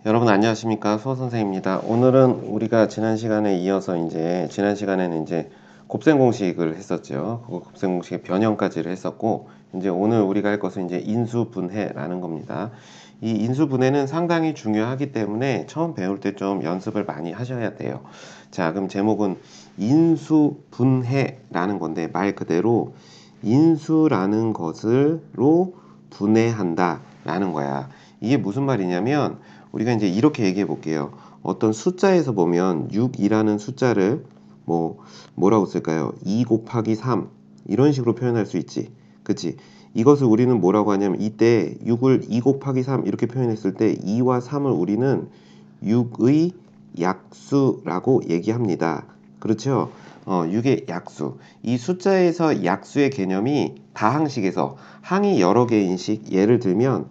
여러분 안녕하십니까? 수호 선생입니다. 오늘은 우리가 지난 시간에 이어서 지난 시간에는 곱셈 공식을 했었죠. 그 곱셈 공식의 변형까지를 했었고 오늘 우리가 할 것은 인수분해라는 겁니다. 이 인수분해는 상당히 중요하기 때문에 처음 배울 때 좀 연습을 많이 하셔야 돼요. 자, 그럼 제목은 인수분해라는 건데 말 그대로 인수라는 것으로 분해한다라는 거야. 이게 무슨 말이냐면 우리가 이렇게 얘기해 볼게요. 어떤 숫자에서 보면 6이라는 숫자를 뭐라고 쓸까요? 2 곱하기 3 이런 식으로 표현할 수 있지. 그치? 이것을 우리는 뭐라고 하냐면 이때 6을 2 곱하기 3 이렇게 표현했을 때 2와 3을 우리는 6의 약수라고 얘기합니다. 그렇죠? 6의 약수. 이 숫자에서 약수의 개념이 다항식에서 항이 여러 개인 식, 예를 들면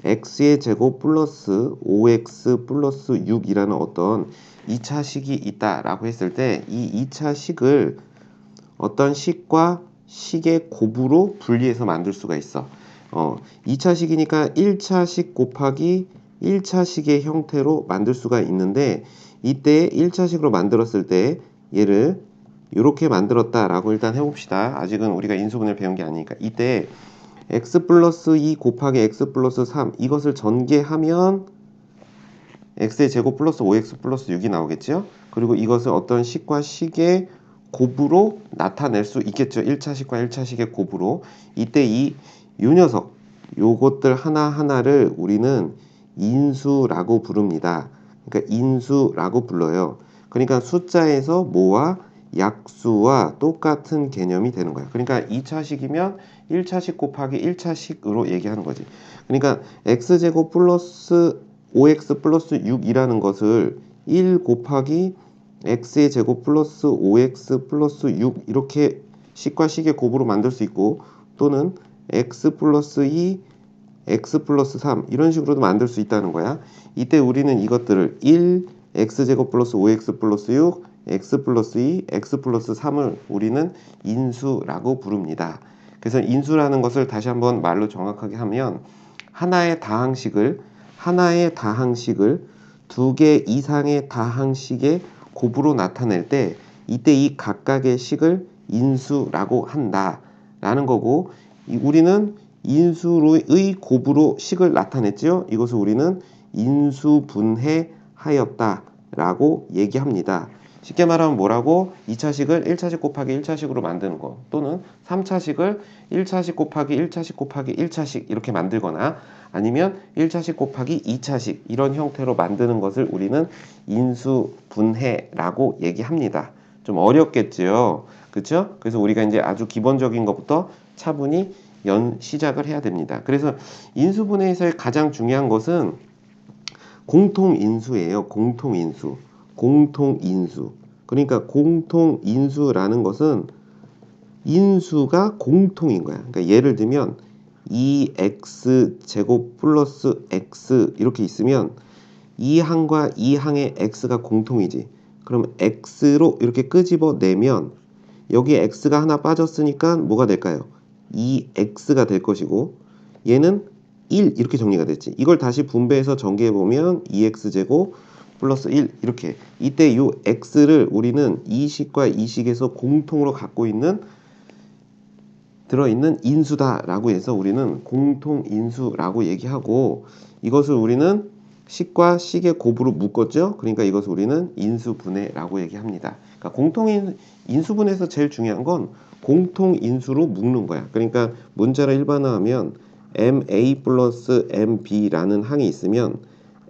x의 제곱 플러스 5x 플러스 6이라는 어떤 2차 식이 있다라고 했을 때 이 2차 식을 어떤 식과 식의 곱으로 분리해서 만들 수가 있어. 2차 식이니까 1차 식 곱하기 1차 식의 형태로 만들 수가 있는데 이때 1차 식으로 만들었을 때 얘를 이렇게 만들었다라고 일단 해봅시다. 아직은 우리가 인수분해를 배운 게 아니니까 이때 x 플러스 2 곱하기 x 플러스 3 이것을 전개하면 x의 제곱 플러스 5x 플러스 6이 나오겠죠. 그리고 이것을 어떤 식과 식의 곱으로 나타낼 수 있겠죠. 1차 식과 1차 식의 곱으로. 이때 이 녀석 요것들 하나하나를 우리는 인수라고 부릅니다. 그러니까 인수라고 불러요. 그러니까 숫자에서 뭐와 약수와 똑같은 개념이 되는 거야. 그러니까 2차식이면 1차식 곱하기 1차식으로 얘기하는 거지. 그러니까 x제곱 플러스 5x 플러스 6이라는 것을 1 곱하기 x의 제곱 플러스 5x 플러스 6 이렇게 식과 식의 곱으로 만들 수 있고 또는 x 플러스 2 x 플러스 3 이런 식으로도 만들 수 있다는 거야. 이때 우리는 이것들을 1 x제곱 플러스 5x 플러스 6 x 플러스 2 x 플러스 3을 우리는 인수라고 부릅니다. 그래서 인수라는 것을 다시 한번 말로 정확하게 하면 하나의 다항식을 두 개 이상의 다항식의 곱으로 나타낼 때 이때 이 각각의 식을 인수라고 한다라는 거고 우리는 인수의 곱으로 식을 나타냈죠. 이것을 우리는 인수분해하였다라고 얘기합니다. 쉽게 말하면 뭐라고? 2차식을 1차식 곱하기 1차식으로 만드는 거 또는 3차식을 1차식 곱하기 1차식 곱하기 1차식 이렇게 만들거나 아니면 1차식 곱하기 2차식 이런 형태로 만드는 것을 우리는 인수분해라고 얘기합니다. 좀 어렵겠죠? 그렇죠? 그래서 우리가 아주 기본적인 것부터 차분히 시작을 해야 됩니다. 그래서 인수분해에서의 가장 중요한 것은 공통인수예요. 공통인수. 그러니까 공통인수라는 것은 인수가 공통인 거야. 그러니까 예를 들면 2x 제곱 플러스 x 이렇게 있으면 이 항과 이 항의 x가 공통이지. 그럼 x로 이렇게 끄집어내면 여기에 x가 하나 빠졌으니까 뭐가 될까요? 2x가 될 것이고 얘는 1 이렇게 정리가 됐지. 이걸 다시 분배해서 전개해보면 2x제곱 플러스 1 이렇게 이때 요 x를 우리는 이 식과 이 식에서 공통으로 갖고 있는 들어있는 인수다라고 해서 우리는 공통인수라고 얘기하고 이것을 우리는 식과 식의 곱으로 묶었죠. 그러니까 이것을 우리는 인수분해라고 얘기합니다. 그러니까 인수분해에서 제일 중요한 건 공통인수로 묶는 거야. 그러니까 문자를 일반화하면 MA 플러스 MB라는 항이 있으면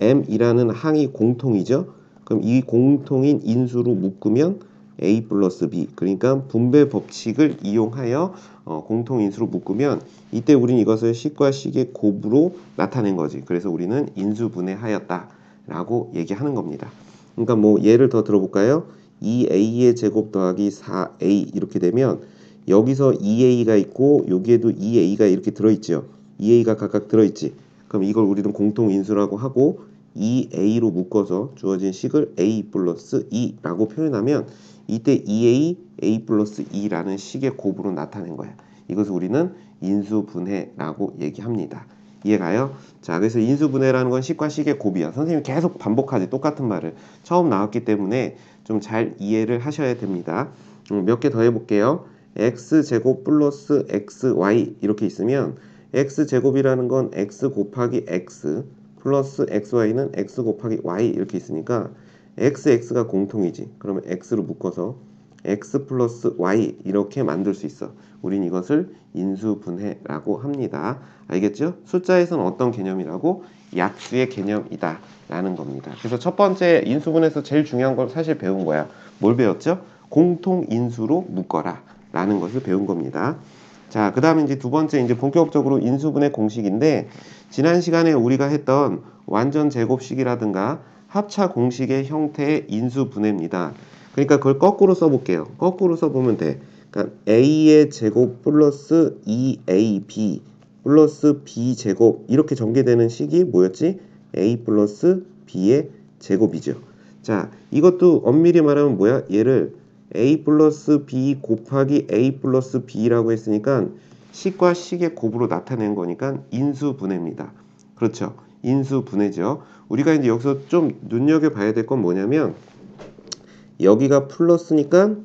M이라는 항이 공통이죠. 그럼 이 공통인 인수로 묶으면 A 플러스 B 그러니까 분배 법칙을 이용하여 공통인수로 묶으면 이때 우리는 이것을 식과 식의 곱으로 나타낸 거지. 그래서 우리는 인수분해하였다라고 얘기하는 겁니다. 그러니까 예를 더 들어볼까요? 2a의 제곱 더하기 4a 이렇게 되면 여기서 2a가 있고 여기에도 2a가 이렇게 들어있죠. 2a가 각각 들어있지. 그럼 이걸 우리는 공통인수라고 하고 2a로 묶어서 주어진 식을 a 플러스 2라고 표현하면 이때 2a, a 플러스 2라는 식의 곱으로 나타낸 거야. 이것을 우리는 인수분해라고 얘기합니다. 이해가요? 자, 그래서 인수분해라는 건 식과 식의 곱이야. 선생님이 계속 반복하지, 똑같은 말을. 처음 나왔기 때문에 좀 잘 이해를 하셔야 됩니다. 몇 개 더 해볼게요. x제곱 플러스 xy 이렇게 있으면 x제곱이라는 건 x 곱하기 x 플러스 xy는 x 곱하기 y 이렇게 있으니까 x가 공통이지. 그러면 x로 묶어서 x 플러스 y 이렇게 만들 수 있어. 우린 이것을 인수분해라고 합니다. 알겠죠? 숫자에서는 어떤 개념이라고? 약수의 개념이다 라는 겁니다. 그래서 첫 번째 인수분해에서 제일 중요한 걸 사실 배운 거야. 뭘 배웠죠? 공통인수로 묶어라 라는 것을 배운 겁니다. 자, 그 다음에 이제 두 번째 이제 본격적으로 인수분해 공식인데, 지난 시간에 우리가 했던 완전 제곱식이라든가 합차 공식의 형태의 인수분해입니다. 그러니까 그걸 거꾸로 써볼게요. 거꾸로 써보면 돼. 그러니까 a의 제곱 플러스 2ab 플러스 b제곱 이렇게 전개되는 식이 뭐였지? a 플러스 b의 제곱이죠. 자, 이것도 엄밀히 말하면 뭐야? 얘를 a 플러스 b 곱하기 a 플러스 b라고 했으니까 식과 식의 곱으로 나타낸 거니까 인수분해입니다. 그렇죠? 인수분해죠. 우리가 이제 여기서 좀 눈여겨봐야 될 건 뭐냐면, 여기가 플러스니까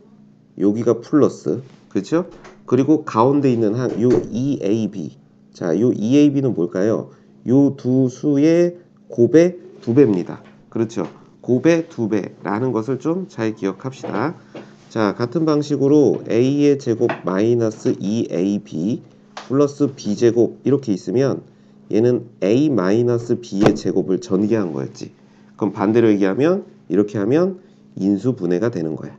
여기가 플러스, 그렇죠? 그리고 가운데 있는 한 요 2ab, 자, 요 2ab는 뭘까요? 요 두 수의 곱의 2배입니다. 그렇죠? 곱의 2배라는 것을 좀 잘 기억합시다. 자, 같은 방식으로 a의 제곱 마이너스 2ab 플러스 b제곱 이렇게 있으면 얘는 a 마이너스 b의 제곱을 전개한 거였지. 그럼 반대로 얘기하면 이렇게 하면 인수분해가 되는 거야.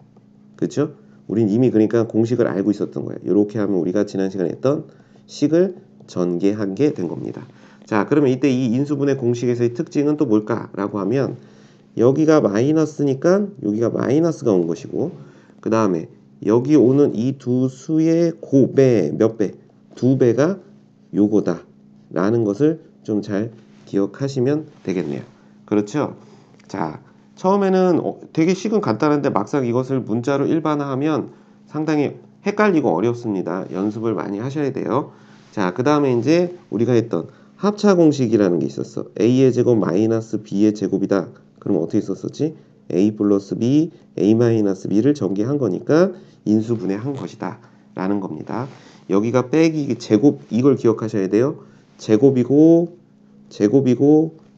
그렇죠? 우린 이미 그러니까 공식을 알고 있었던 거예요. 이렇게 하면 우리가 지난 시간에 했던 식을 전개한 게 된 겁니다. 자, 그러면 이때 이 인수분해 공식에서의 특징은 또 뭘까라고 하면, 여기가 마이너스니까 여기가 마이너스가 온 것이고, 그 다음에 여기 오는 이 두 수의 곱의 몇 배? 2배가 요거다 라는 것을 좀 잘 기억하시면 되겠네요. 그렇죠? 자, 처음에는 되게 식은 간단한데 막상 이것을 문자로 일반화하면 상당히 헷갈리고 어렵습니다. 연습을 많이 하셔야 돼요. 자, 그 다음에 이제 우리가 했던 합차 공식이라는 게 있었어. a의 제곱 마이너스 b의 제곱이다. 그럼 어떻게 썼었지? a 플러스 b, a 마이너스 b를 전개한 거니까 인수분해한 것이다 라는 겁니다. 여기가 빼기 제곱, 이걸 기억하셔야 돼요. 제곱이고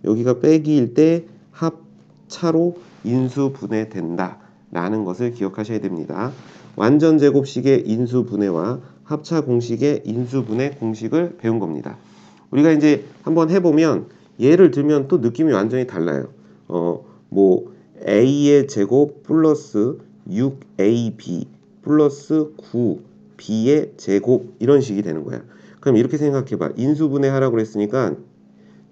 여기가 빼기일 때 합차로 인수분해된다 라는 것을 기억하셔야 됩니다. 완전 제곱식의 인수분해와 합차 공식의 인수분해 공식을 배운 겁니다. 우리가 이제 한번 해보면, 예를 들면 또 느낌이 완전히 달라요. 뭐 a의 제곱 플러스 6ab 플러스 9b의 제곱 이런 식이 되는 거야. 그럼 이렇게 생각해봐. 인수분해 하라고 그랬으니까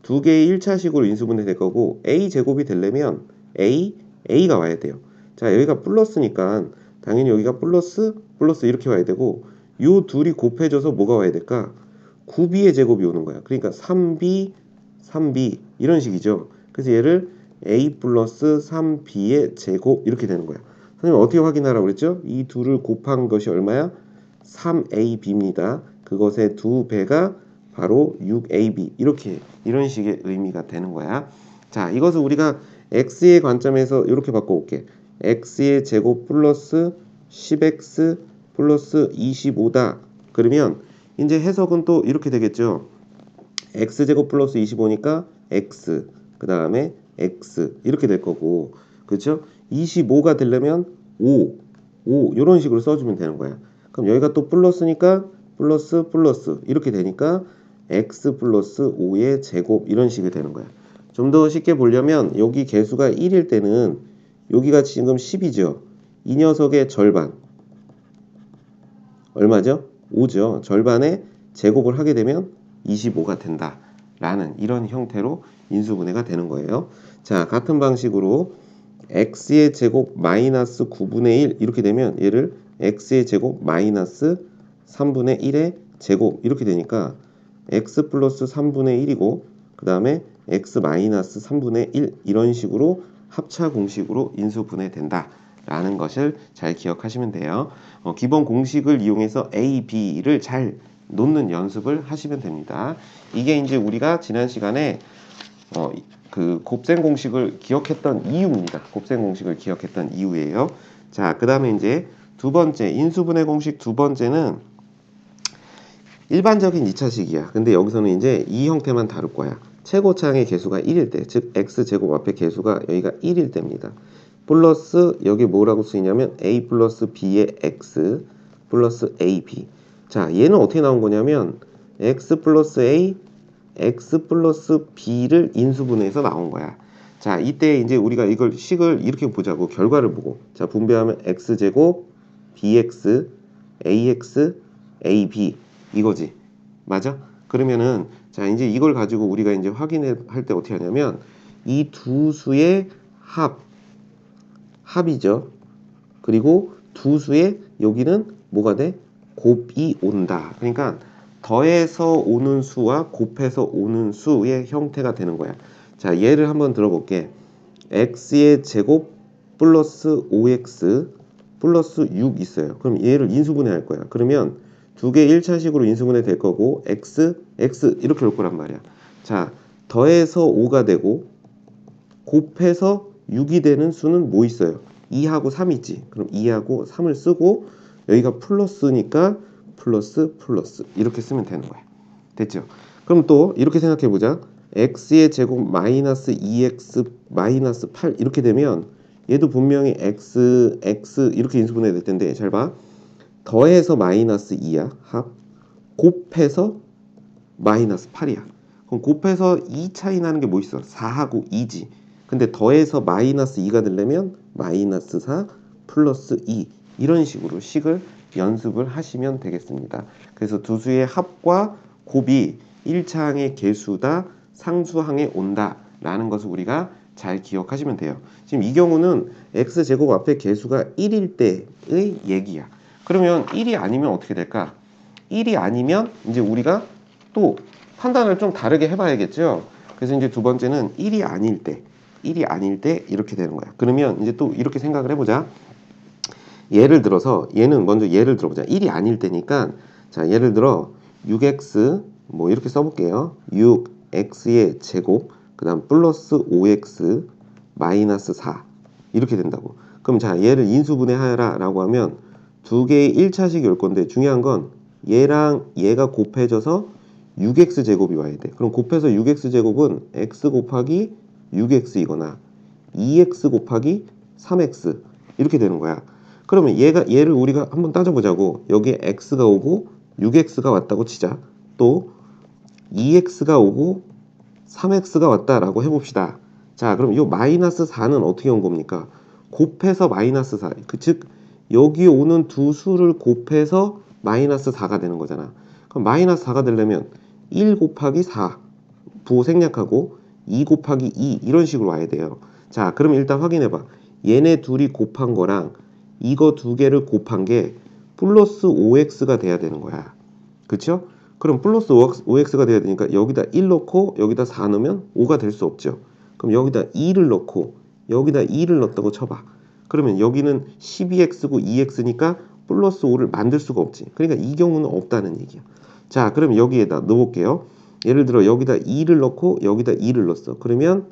두 개의 1차식으로 인수분해 될 거고, a 제곱이 되려면 a가 와야 돼요. 자, 여기가 플러스니까 당연히 여기가 플러스 이렇게 와야 되고, 요 둘이 곱해져서 뭐가 와야 될까? 9b의 제곱이 오는 거야. 그러니까 3b 이런 식이죠. 그래서 얘를 a 플러스 3b의 제곱 이렇게 되는 거야. 선생님 어떻게 확인하라고 그랬죠? 이 둘을 곱한 것이 얼마야? 3ab입니다. 그것의 2배가 바로 6ab 이런 식의 의미가 되는 거야. 자, 이것을 우리가 x의 관점에서 이렇게 바꿔볼게. x의 제곱 플러스 10x 플러스 25다. 그러면 이제 해석은 또 이렇게 되겠죠. x제곱 플러스 25니까 x, 그 다음에 x 이렇게 될 거고, 그렇죠? 25가 되려면 5 이런 식으로 써주면 되는 거야. 그럼 여기가 또 플러스니까 플러스 이렇게 되니까 x 플러스 5의 제곱 이런 식이 되는 거야. 좀 더 쉽게 보려면 여기 개수가 1일 때는 여기가 지금 10이죠. 이 녀석의 절반 얼마죠? 5죠. 절반의 제곱을 하게 되면 25가 된다 라는 이런 형태로 인수분해가 되는 거예요. 자, 같은 방식으로 x의 제곱 마이너스 9분의 1 이렇게 되면 얘를 x의 제곱 마이너스 3분의 1의 제곱 이렇게 되니까 x 플러스 3분의 1이고, 그 다음에 x 마이너스 3분의 1 이런 식으로 합차 공식으로 인수분해 된다 라는 것을 잘 기억하시면 돼요. 기본 공식을 이용해서 a, b를 잘 놓는 연습을 하시면 됩니다. 이게 이제 우리가 지난 시간에 그 곱셈 공식을 기억했던 이유입니다. 곱셈 공식을 기억했던 이유예요. 자, 그 다음에 이제 두 번째, 인수분해 공식 두 번째는 일반적인 2차식이야. 근데 여기서는 이제 이 형태만 다룰 거야. 최고차항의 개수가 1일 때, 즉 x제곱 앞에 개수가 여기가 1일 때입니다. 플러스 여기 뭐라고 쓰이냐면 a 플러스 b의 x 플러스 ab. 자, 얘는 어떻게 나온 거냐면 x 플러스 a, x 플러스 b를 인수분해해서 나온 거야. 자, 이때 이제 우리가 이걸 식을 이렇게 보자고. 결과를 보고. 자, 분배하면 x제곱 bx ax ab 이거지. 맞아? 그러면은 자, 이제 이걸 가지고 우리가 이제 확인할 때 어떻게 하냐면 이 두 수의 합이죠. 그리고 두 수의 여기는 뭐가 돼? 곱이 온다. 그러니까 더해서 오는 수와 곱해서 오는 수의 형태가 되는 거야. 자, 예를 한번 들어볼게. x의 제곱 플러스 5x 플러스 6 있어요. 그럼 얘를 인수분해 할 거야. 그러면 두 개 1차식으로 인수분해 될 거고 x 이렇게 올 거란 말이야. 자, 더해서 5가 되고 곱해서 6이 되는 수는 뭐 있어요? 2하고 3 있지. 그럼 2하고 3을 쓰고 여기가 플러스니까 플러스 이렇게 쓰면 되는 거야. 됐죠? 그럼 또 이렇게 생각해 보자. x의 제곱 마이너스 2x 마이너스 8 이렇게 되면 얘도 분명히 x 이렇게 인수분해 될 텐데 잘 봐. 더해서 마이너스 2야. 합. 곱해서 마이너스 8이야. 그럼 곱해서 2 차이 나는 게 뭐 있어? 4하고 2지. 근데 더해서 마이너스 2가 되려면 마이너스 4 플러스 2 이런 식으로 식을 연습을 하시면 되겠습니다. 그래서 두 수의 합과 곱이 1차항의 개수다 상수항에 온다 라는 것을 우리가 잘 기억하시면 돼요. 지금 이 경우는 x제곱 앞에 개수가 1일 때의 얘기야. 그러면 1이 아니면 어떻게 될까? 1이 아니면 이제 우리가 또 판단을 좀 다르게 해봐야겠죠. 그래서 이제 두 번째는 1이 아닐 때 이렇게 되는 거야. 그러면 이제 또 이렇게 생각을 해보자. 예를 들어서 얘는 먼저 예를 들어보자. 1이 아닐 때니까 자, 예를 들어 6x 뭐 이렇게 써볼게요. 6x의 제곱 그 다음 플러스 5x 마이너스 4 이렇게 된다고. 그럼 자, 얘를 인수분해하라 라고 하면 두 개의 1차식이 올 건데 중요한 건 얘랑 얘가 곱해져서 6x 제곱이 와야 돼. 그럼 곱해서 6x 제곱은 x 곱하기 6x이거나 2x 곱하기 3x 이렇게 되는 거야. 그러면 얘를 우리가 한번 따져보자고. 여기에 x가 오고 6x가 왔다고 치자. 또 2x가 오고 3x가 왔다라고 해봅시다. 자, 그럼 이 마이너스 4는 어떻게 온 겁니까? 곱해서 마이너스 4. 즉 여기 오는 두 수를 곱해서 마이너스 4가 되는 거잖아. 그럼 마이너스 4가 되려면 1 곱하기 4 부호 생략하고 2 곱하기 2 이런 식으로 와야 돼요. 자, 그럼 일단 확인해봐. 얘네 둘이 곱한 거랑 이거 두 개를 곱한 게 플러스 5x가 돼야 되는 거야. 그쵸? 그럼 플러스 5x가 돼야 되니까 여기다 1 넣고 여기다 4 넣으면 5가 될 수 없죠. 그럼 여기다 2를 넣고 여기다 2를 넣었다고 쳐봐. 그러면 여기는 12x고 2x니까 플러스 5를 만들 수가 없지. 그러니까 이 경우는 없다는 얘기야. 자, 그럼 여기에다 넣어볼게요. 예를 들어 여기다 2를 넣고 여기다 2를 넣었어. 그러면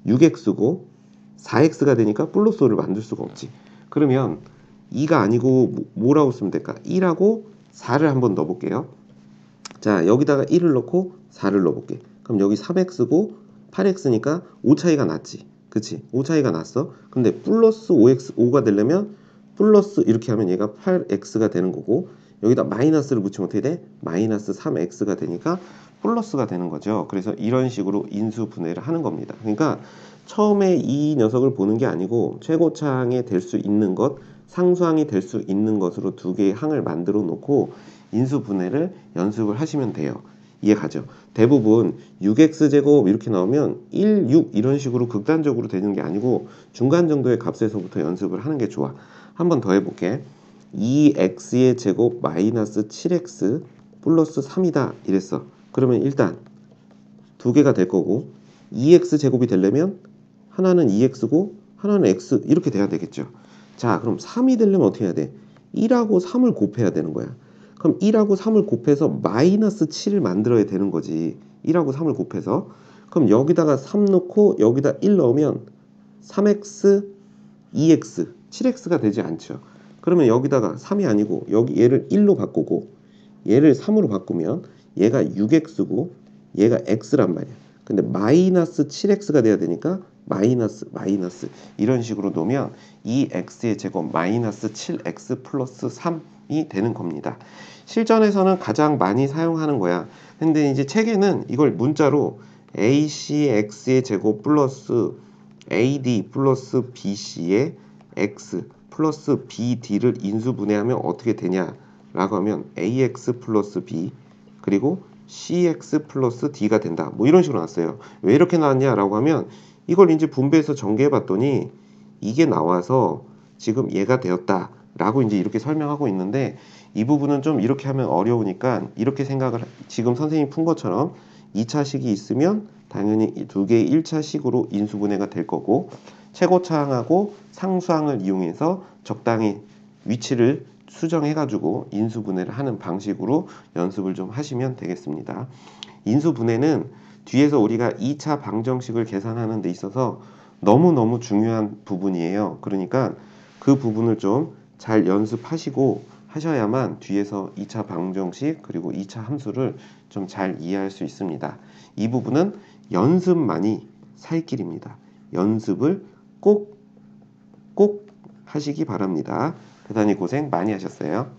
6x고 4x가 되니까 플러스 5를 만들 수가 없지. 그러면 2가 아니고 뭐라고 쓰면 될까? 1하고 4를 한번 넣어볼게요. 자, 여기다가 1을 넣고 4를 넣어볼게. 그럼 여기 3x고 8x니까 5 차이가 났지. 그치? 5 차이가 났어. 근데 플러스 5가 되려면 플러스 이렇게 하면 얘가 8x가 되는 거고 여기다 마이너스를 붙이면 어떻게 돼? 마이너스 3x가 되니까 플러스가 되는 거죠. 그래서 이런 식으로 인수분해를 하는 겁니다. 그러니까 처음에 이 녀석을 보는 게 아니고 최고차항이 될 수 있는 것, 상수항이 될 수 있는 것으로 두 개의 항을 만들어 놓고 인수분해를 연습을 하시면 돼요. 이해가죠? 대부분 6x제곱 이렇게 나오면 1, 6 이런 식으로 극단적으로 되는 게 아니고 중간 정도의 값에서부터 연습을 하는 게 좋아. 한 번 더 해볼게. 2x의 제곱 마이너스 7x 플러스 3이다 이랬어. 그러면 일단 두 개가 될 거고 2x 제곱이 되려면 하나는 2x고 하나는 x 이렇게 돼야 되겠죠. 자, 그럼 3이 되려면 어떻게 해야 돼? 1하고 3을 곱해야 되는 거야. 그럼 1하고 3을 곱해서 마이너스 7을 만들어야 되는 거지. 1하고 3을 곱해서. 그럼 여기다가 3 넣고 여기다 1 넣으면 3x, 2x, 7x가 되지 않죠. 그러면 여기다가 3이 아니고 여기 얘를 1로 바꾸고 얘를 3으로 바꾸면 얘가 6x고 얘가 x란 말이야. 근데 마이너스 7x가 돼야 되니까 마이너스 이런 식으로 놓으면 2x의 제곱 마이너스 7x 플러스 3이 되는 겁니다. 실전에서는 가장 많이 사용하는 거야. 근데 이제 책에는 이걸 문자로 acx의 제곱 플러스 ad 플러스 bc의 x 플러스 bd를 인수분해하면 어떻게 되냐라고 하면 ax 플러스 b 그리고 cx 플러스 d가 된다. 뭐 이런 식으로 나왔어요. 왜 이렇게 나왔냐라고 하면 이걸 이제 분배해서 전개해 봤더니 이게 나와서 지금 얘가 되었다라고 이제 이렇게 설명하고 있는데 이 부분은 좀 이렇게 하면 어려우니까 이렇게 생각을 지금 선생님이 푼 것처럼 2차식이 있으면 당연히 두 개의 1차식으로 인수분해가 될 거고 최고차항하고 상수항을 이용해서 적당히 위치를 수정해가지고 인수분해를 하는 방식으로 연습을 좀 하시면 되겠습니다. 인수분해는 뒤에서 우리가 2차 방정식을 계산하는 데 있어서 너무너무 중요한 부분이에요. 그러니까 그 부분을 좀 잘 연습하시고 하셔야만 뒤에서 2차 방정식 그리고 2차 함수를 좀 잘 이해할 수 있습니다. 이 부분은 연습만이 살 길입니다. 연습을 꼭 하시기 바랍니다. 대단히 고생 많이 하셨어요.